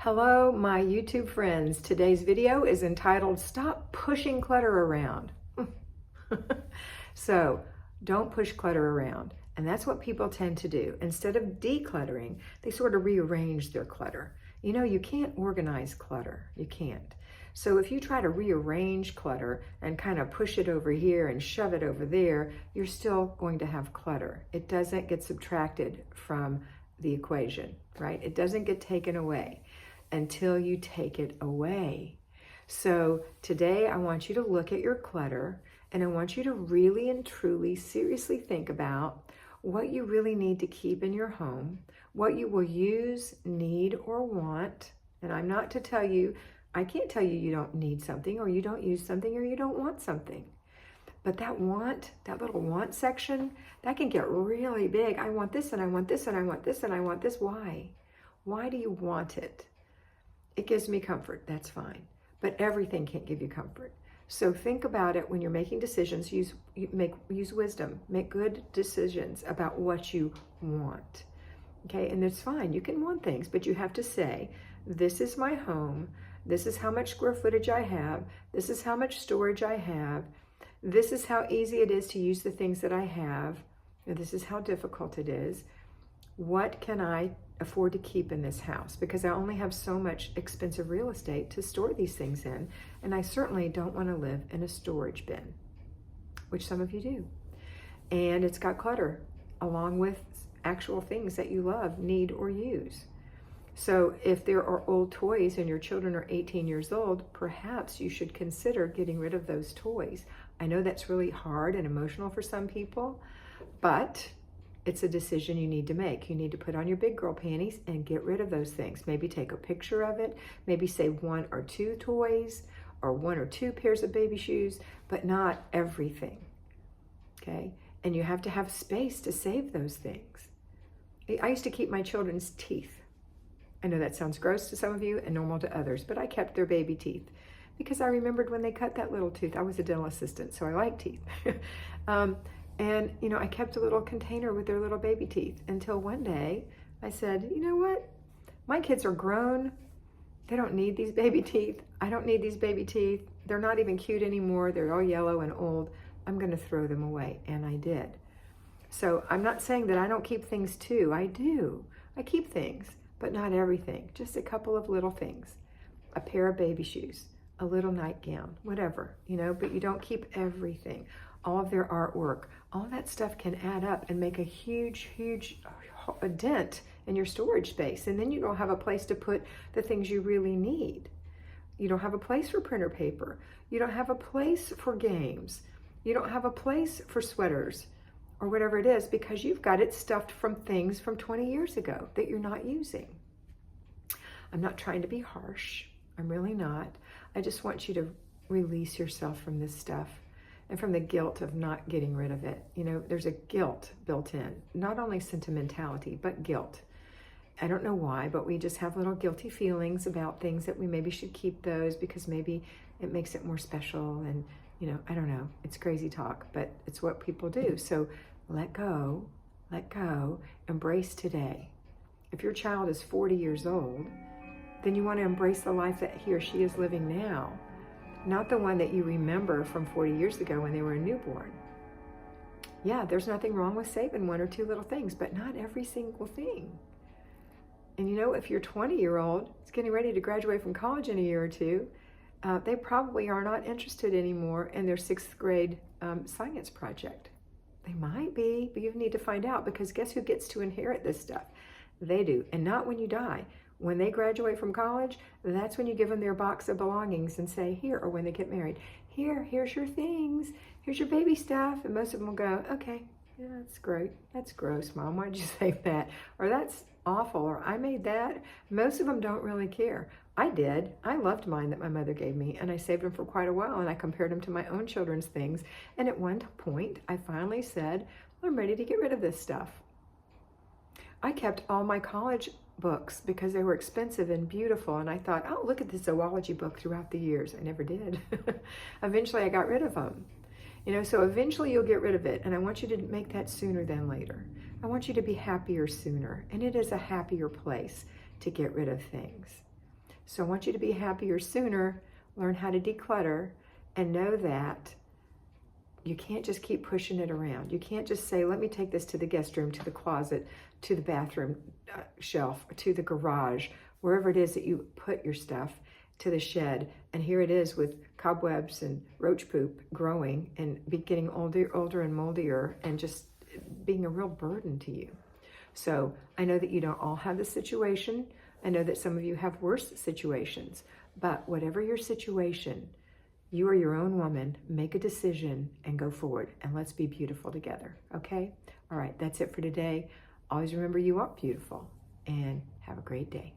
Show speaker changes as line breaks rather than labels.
Hello, my YouTube friends. Today's video is entitled, Stop Pushing Clutter Around. So, don't push clutter around. And that's what people tend to do. Instead of decluttering, they sort of rearrange their clutter. You know, you can't organize clutter. You can't. So if you try to rearrange clutter and kind of push it over here and shove it over there, you're still going to have clutter. It doesn't get subtracted from the equation, right? It doesn't get taken away until you take it away. So today I want you to look at your clutter and I want you to really and truly seriously think about what you really need to keep in your home, what you will use, need, or want. And I'm not to tell you, I can't tell you you don't need something or you don't use something or you don't want something. But that want, that little want section, that can get really big. I want this and I want this and I want this and I want this. Why? Why do you want it? It gives me comfort, that's fine. But everything can't give you comfort. So think about it when you're making decisions, use wisdom, make good decisions about what you want. Okay, and it's fine, you can want things, but you have to say, this is my home, this is how much square footage I have, this is how much storage I have, this is how easy it is to use the things that I have, and this is how difficult it is. What can I afford to keep in this house? Because I only have so much expensive real estate to store these things in, and I certainly don't want to live in a storage bin, which some of you do. And it's got clutter along with actual things that you love, need, or use. So if there are old toys and your children are 18 years old, perhaps you should consider getting rid of those toys. I know that's really hard and emotional for some people, but it's a decision you need to make. You need to put on your big girl panties and get rid of those things. Maybe take a picture of it, maybe save 1 or 2 toys or 1 or 2 pairs of baby shoes, but not everything, okay? And you have to have space to save those things. I used to keep my children's teeth. I know that sounds gross to some of you and normal to others, but I kept their baby teeth because I remembered when they cut that little tooth. I was a dental assistant, so I like teeth. And, you know, I kept a little container with their little baby teeth until one day I said, you know what? My kids are grown. They don't need these baby teeth. I don't need these baby teeth. They're not even cute anymore. They're all yellow and old. I'm going to throw them away. And I did. So I'm not saying that I don't keep things too. I do. I keep things, but not everything. Just a couple of little things. A pair of baby shoes, a little nightgown, whatever, you know, but you don't keep everything. All of their artwork, all that stuff can add up and make a huge dent in your storage space. And then you don't have a place to put the things you really need. You don't have a place for printer paper. You don't have a place for games. You don't have a place for sweaters or whatever it is because you've got it stuffed from things from 20 years ago that you're not using. I'm not trying to be harsh. I'm really not. I just want you to release yourself from this stuff. And from the guilt of not getting rid of it. You know, there's a guilt built in, not only sentimentality, but guilt. I don't know why, but we just have little guilty feelings about things that we maybe should keep those because maybe it makes it more special. And, you know, I don't know, it's crazy talk, but it's what people do. So let go, embrace today. If your child is 40 years old, then you want to embrace the life that he or she is living now. Not the one that you remember from 40 years ago when they were a newborn. Yeah, there's nothing wrong with saving 1 or 2 little things, but not every single thing. And you know, if your 20-year-old is getting ready to graduate from college in a year or 2, they probably are not interested anymore in their 6th grade science project. They might be, but you need to find out because guess who gets to inherit this stuff? They do, and not when you die. When they graduate from college, that's when you give them their box of belongings and say, here, or when they get married, here's your things, here's your baby stuff. And most of them will go, okay, yeah, that's great. That's gross, Mom, why'd you say that? Or that's awful, or I made that. Most of them don't really care. I did. I loved mine that my mother gave me, and I saved them for quite a while, and I compared them to my own children's things. And at one point, I finally said, I'm ready to get rid of this stuff. I kept all my college books because they were expensive and beautiful, and I thought, oh, look at this zoology book throughout the years. I never did. Eventually I got rid of them, you know, so eventually you'll get rid of it, and I want you to make that sooner than later. I want you to be happier sooner, and it is a happier place to get rid of things. So I want you to be happier sooner, learn how to declutter, and know that you can't just keep pushing it around. You can't just say, let me take this to the guest room, to the closet, to the bathroom shelf, to the garage, wherever it is that you put your stuff, to the shed. And here it is with cobwebs and roach poop growing and getting older and moldier and just being a real burden to you. So I know that you don't all have this situation. I know that some of you have worse situations, but whatever your situation, you are your own woman. Make a decision and go forward, and let's be beautiful together, okay? All right, that's it for today. Always remember you are beautiful, and have a great day.